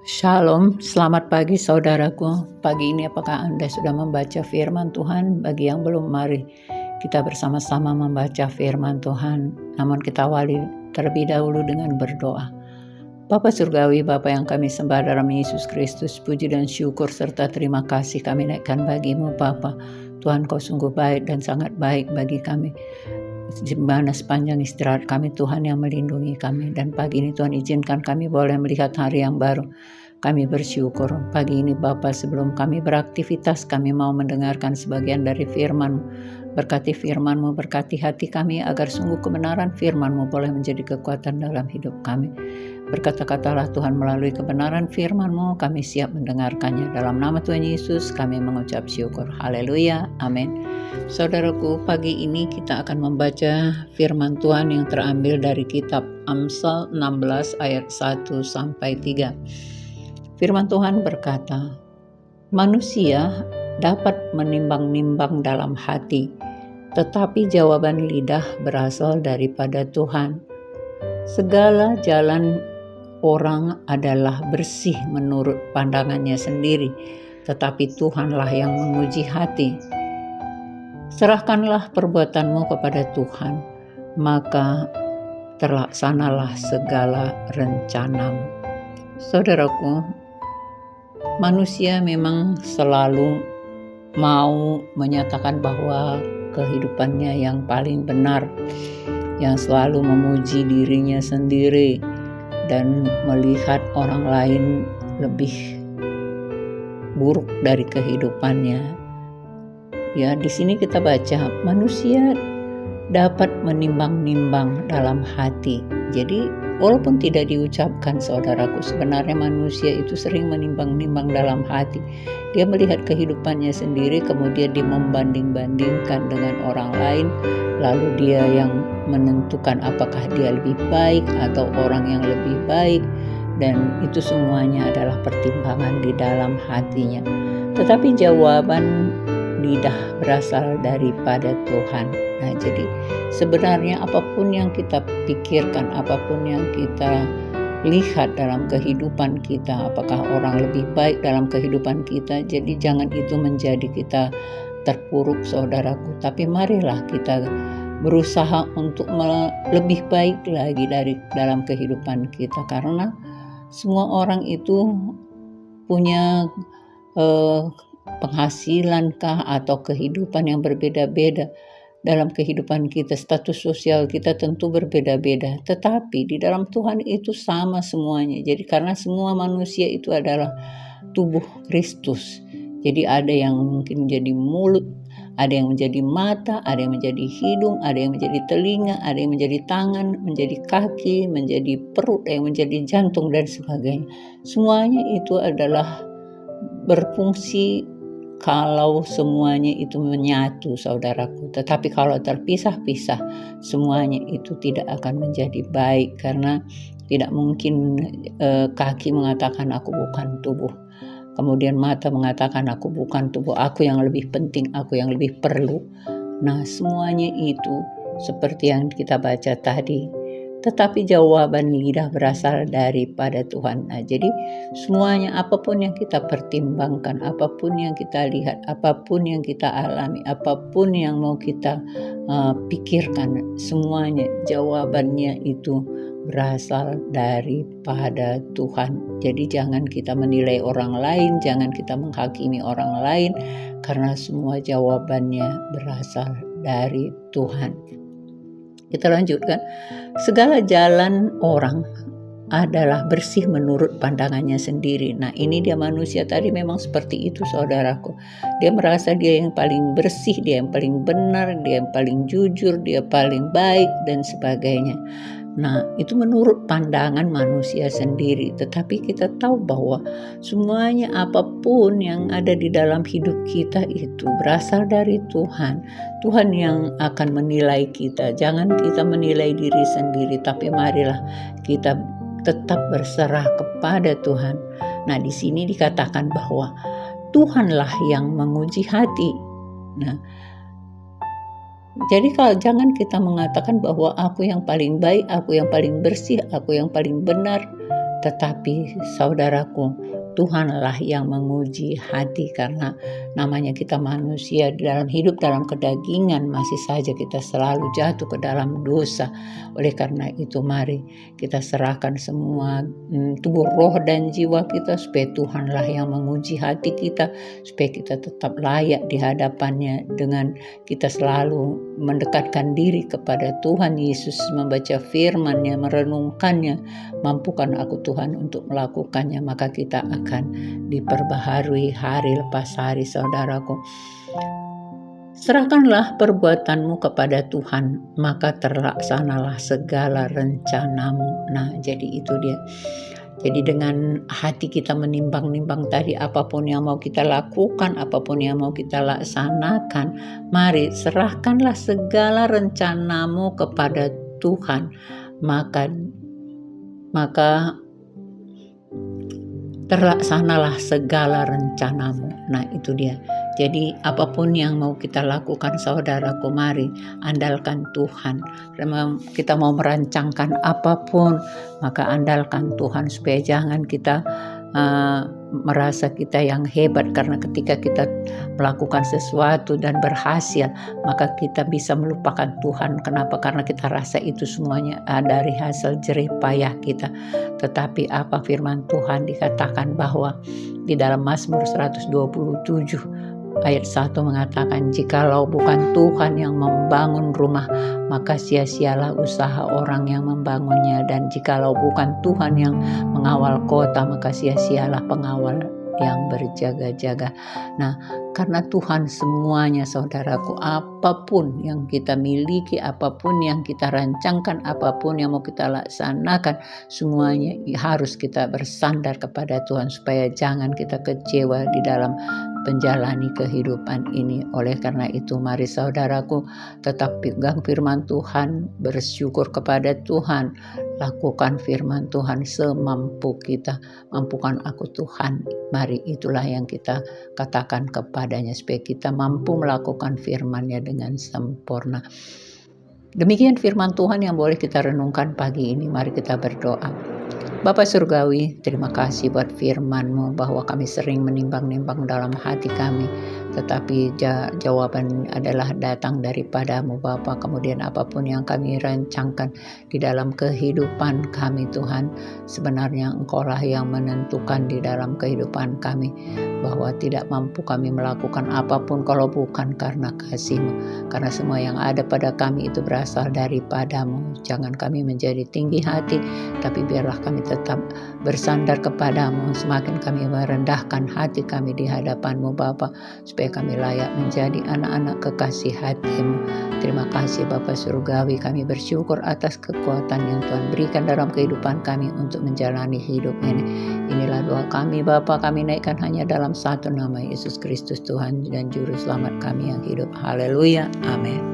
Shalom, selamat pagi saudaraku. Pagi ini apakah Anda sudah membaca firman Tuhan? Bagi yang belum, mari kita bersama-sama membaca firman Tuhan. Namun kita awali terlebih dahulu dengan berdoa. Bapa Surgawi, Bapa yang kami sembah dalam Yesus Kristus, puji dan syukur serta terima kasih kami naikkan bagimu Bapa. Tuhan, kau sungguh baik dan sangat baik bagi kami. Di mana sepanjang istirahat kami, Tuhan yang melindungi kami. Dan pagi ini Tuhan izinkan kami boleh melihat hari yang baru. Kami bersyukur pagi ini Bapa, sebelum kami beraktivitas, kami mau mendengarkan sebagian dari firman-Mu. Berkati firman-Mu, berkati hati kami agar sungguh kebenaran firman-Mu boleh menjadi kekuatan dalam hidup kami. Berkata-katalah Tuhan melalui kebenaran firman-Mu, kami siap mendengarkannya. Dalam nama Tuhan Yesus kami mengucap syukur. Haleluya, amin. Saudaraku, pagi ini kita akan membaca firman Tuhan yang terambil dari kitab Amsal 16 ayat 1 sampai 3. Firman Tuhan berkata, manusia dapat menimbang-nimbang dalam hati, tetapi jawaban lidah berasal daripada Tuhan. Segala jalan orang adalah bersih menurut pandangannya sendiri, tetapi Tuhanlah yang menguji hati. Serahkanlah perbuatanmu kepada Tuhan, maka terlaksanalah segala rencanamu. Saudaraku, manusia memang selalu mau menyatakan bahwa kehidupannya yang paling benar, yang selalu memuji dirinya sendiri dan melihat orang lain lebih buruk dari kehidupannya. Ya, di sini kita baca manusia dapat menimbang-nimbang dalam hati. Jadi walaupun tidak diucapkan saudaraku, sebenarnya manusia itu sering menimbang-nimbang dalam hati. Dia melihat kehidupannya sendiri, kemudian dia membanding-bandingkan dengan orang lain, lalu dia yang menentukan apakah dia lebih baik atau orang yang lebih baik, dan itu semuanya adalah pertimbangan di dalam hatinya. Tetapi jawaban lidah berasal daripada Tuhan. Nah, jadi sebenarnya apapun yang kita pikirkan, apapun yang kita lihat dalam kehidupan kita, apakah orang lebih baik dalam kehidupan kita, jadi jangan itu menjadi kita terpuruk saudaraku. Tapi marilah kita berusaha untuk lebih baik lagi dari dalam kehidupan kita, karena semua orang itu punya penghasilan kah atau kehidupan yang berbeda-beda. Dalam kehidupan kita, status sosial kita tentu berbeda-beda, tetapi di dalam Tuhan itu sama semuanya. Jadi karena semua manusia itu adalah tubuh Kristus, jadi ada yang mungkin menjadi mulut, ada yang menjadi mata, ada yang menjadi hidung, ada yang menjadi telinga, ada yang menjadi tangan, menjadi kaki, menjadi perut, ada yang menjadi jantung dan sebagainya. Semuanya itu adalah berfungsi kalau semuanya itu menyatu saudaraku. Tetapi kalau terpisah-pisah, semuanya itu tidak akan menjadi baik, karena tidak mungkin kaki mengatakan aku bukan tubuh, kemudian mata mengatakan aku bukan tubuh, aku yang lebih penting, aku yang lebih perlu. Nah, semuanya itu seperti yang kita baca tadi, tetapi jawaban lidah berasal daripada Tuhan. Nah, jadi semuanya, apapun yang kita pertimbangkan, apapun yang kita lihat, apapun yang kita alami, apapun yang mau kita pikirkan, semuanya jawabannya itu berasal daripada Tuhan. Jadi jangan kita menilai orang lain, jangan kita menghakimi orang lain, karena semua jawabannya berasal dari Tuhan. Kita lanjutkan. Segala jalan orang adalah bersih menurut pandangannya sendiri. Nah, ini dia manusia tadi memang seperti itu saudaraku. Dia merasa dia yang paling bersih, dia yang paling benar, dia yang paling jujur, dia paling baik dan sebagainya. Nah, itu menurut pandangan manusia sendiri. Tetapi kita tahu bahwa semuanya, apapun yang ada di dalam hidup kita itu berasal dari Tuhan. Tuhan yang akan menilai kita. Jangan kita menilai diri sendiri, tapi marilah kita tetap berserah kepada Tuhan. Nah, di sini dikatakan bahwa Tuhanlah yang menguji hati. Nah, jadi kalau jangan kita mengatakan bahwa aku yang paling baik, aku yang paling bersih, aku yang paling benar, Tetapi saudaraku, Tuhanlah yang menguji hati, karena namanya kita manusia dalam hidup dalam kedagingan, masih saja kita selalu jatuh ke dalam dosa. Oleh karena itu mari kita serahkan semua tubuh, roh dan jiwa kita, supaya Tuhanlah yang menguji hati kita, supaya kita tetap layak di hadapannya dengan kita selalu mendekatkan diri kepada Tuhan Yesus, membaca firman-Nya, merenungkannya. Mampukan aku Tuhan untuk melakukannya, maka kita akan diperbaharui hari lepas hari. Saudaraku, serahkanlah perbuatanmu kepada Tuhan, maka terlaksanalah segala rencanamu. Nah, jadi itu dia. Jadi dengan hati kita menimbang-nimbang tadi, apapun yang mau kita lakukan, apapun yang mau kita laksanakan, mari serahkanlah segala rencanamu kepada Tuhan, maka terlaksanalah segala rencanamu. Nah, itu dia. Jadi apapun yang mau kita lakukan, saudaraku, mari andalkan Tuhan. Kita mau merancangkan apapun, maka andalkan Tuhan, supaya jangan kita merasa kita yang hebat, karena ketika kita melakukan sesuatu dan berhasil, maka kita bisa melupakan Tuhan. Kenapa? Karena kita rasa itu semuanya dari hasil jerih payah kita. Tetapi apa firman Tuhan dikatakan bahwa di dalam Mazmur 127 ayat 1 mengatakan, jikalau bukan Tuhan yang membangun rumah, maka sia-sialah usaha orang yang membangunnya, dan jikalau bukan Tuhan yang mengawal kota, maka sia-sialah pengawal yang berjaga-jaga. Nah, karena Tuhan semuanya, saudaraku, apapun yang kita miliki, apapun yang kita rancangkan, apapun yang mau kita laksanakan, semuanya harus kita bersandar kepada Tuhan, supaya jangan kita kecewa di dalam menjalani kehidupan ini. Oleh karena itu, mari saudaraku tetap pegang firman Tuhan, bersyukur kepada Tuhan, lakukan firman Tuhan semampu kita. Mampukan aku Tuhan, mari itulah yang kita katakan kepadanya, supaya kita mampu melakukan firman-Nya dengan sempurna. Demikian firman Tuhan yang boleh kita renungkan pagi ini. Mari kita berdoa. Bapa Surgawi, terima kasih buat firman-Mu, bahwa kami sering menimbang-nimbang dalam hati kami, tetapi jawaban adalah datang daripada-Mu Bapa. Kemudian apapun yang kami rancangkan di dalam kehidupan kami Tuhan, sebenarnya Engkau-lah yang menentukan di dalam kehidupan kami, bahwa tidak mampu kami melakukan apapun kalau bukan karena kasih-Mu. Karena semua yang ada pada kami itu berasal daripada-Mu. Jangan kami menjadi tinggi hati, tapi biarlah kami tetap bersandar kepada-Mu. Semakin kami merendahkan hati kami di hadapan-Mu Bapa, supaya kami layak menjadi anak-anak kekasih hati-Mu. Terima kasih Bapa Surgawi, kami bersyukur atas kekuatan yang Tuhan berikan dalam kehidupan kami untuk menjalani hidup ini. Inilah doa kami Bapa, kami naikkan hanya dalam satu nama, Yesus Kristus Tuhan dan Juru Selamat kami yang hidup. Haleluya, amin.